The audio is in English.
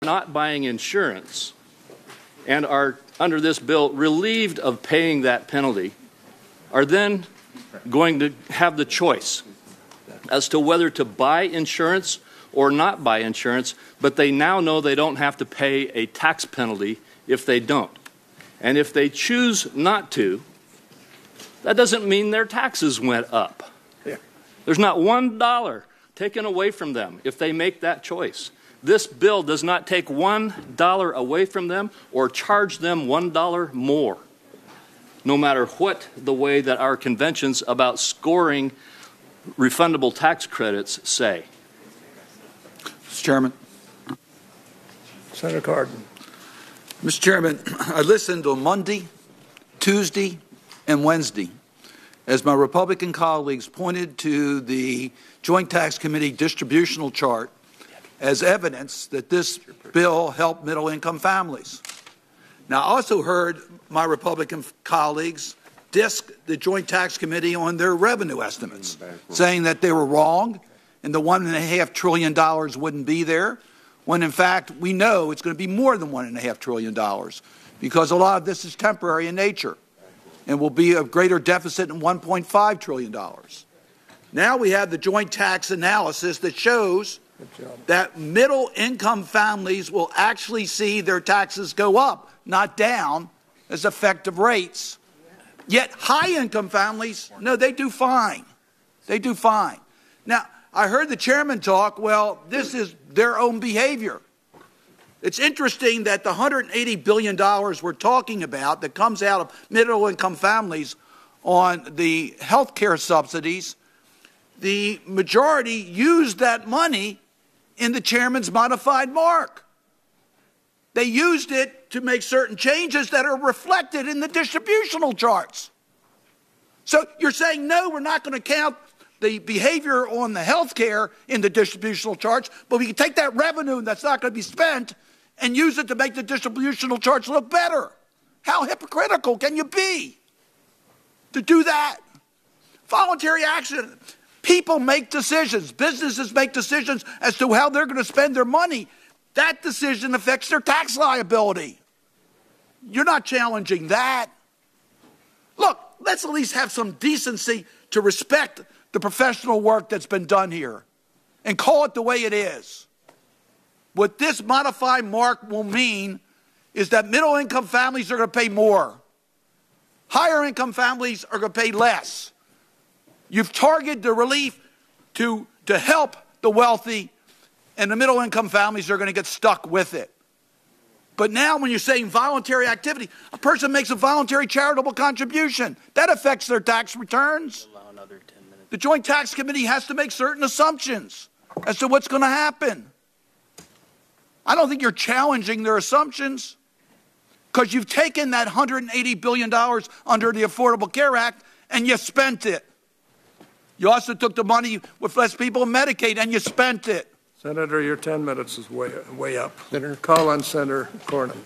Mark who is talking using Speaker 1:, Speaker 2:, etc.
Speaker 1: not buying insurance and are, under this bill, relieved of paying that penalty are then going to have the choice as to whether to buy insurance or not buy insurance, but they now know they don't have to pay a tax penalty if they don't. And if they choose not to, that doesn't mean their taxes went up. There's not $1 taken away from them if they make that choice. This bill does not take $1 away from them or charge them $1 more, no matter what the way that our conventions about scoring refundable tax credits say.
Speaker 2: Mr. Chairman.
Speaker 3: Senator Cardin.
Speaker 2: Mr. Chairman, I listened on Monday, Tuesday, and Wednesday as my Republican colleagues pointed to the Joint Tax Committee distributional chart as evidence that this bill helped middle-income families. Now, I also heard my Republican colleagues disk the Joint Tax Committee on their revenue estimates, saying that they were wrong and the $1.5 trillion wouldn't be there, when in fact we know it's going to be more than $1.5 trillion because a lot of this is temporary in nature and will be a greater deficit than $1.5 trillion. Now we have the joint tax analysis that shows that middle-income families will actually see their taxes go up, not down, as effective rates. Yet high-income families, no, they do fine. They do fine. Now, I heard the chairman talk, well, this is their own behavior. It's interesting that the $180 billion we're talking about that comes out of middle-income families on the health care subsidies, the majority used that money in the chairman's modified mark. They used it to make certain changes that are reflected in the distributional charts. So you're saying, no, we're not going to count the behavior on the health care in the distributional charts, but we can take that revenue that's not going to be spent and use it to make the distributional charts look better. How hypocritical can you be to do that? Voluntary action. People make decisions. Businesses make decisions as to how they're going to spend their money. That decision affects their tax liability. You're not challenging that. Look, let's at least have some decency to respect the professional work that's been done here and call it the way it is. What this modified mark will mean is that middle-income families are going to pay more. Higher-income families are going to pay less. You've targeted the relief to help the wealthy, and the middle-income families are going to get stuck with it. But now when you're saying voluntary activity, a person makes a voluntary charitable contribution. That affects their tax returns.
Speaker 4: Allow another 10 minutes.
Speaker 2: The Joint Tax Committee has to make certain assumptions as to what's going to happen. I don't think you're challenging their assumptions because you've taken that $180 billion under the Affordable Care Act and you spent it. You also took the money with less people in Medicaid and you spent it.
Speaker 3: Senator, your 10 minutes is way up. Senator, call on Senator Cornyn.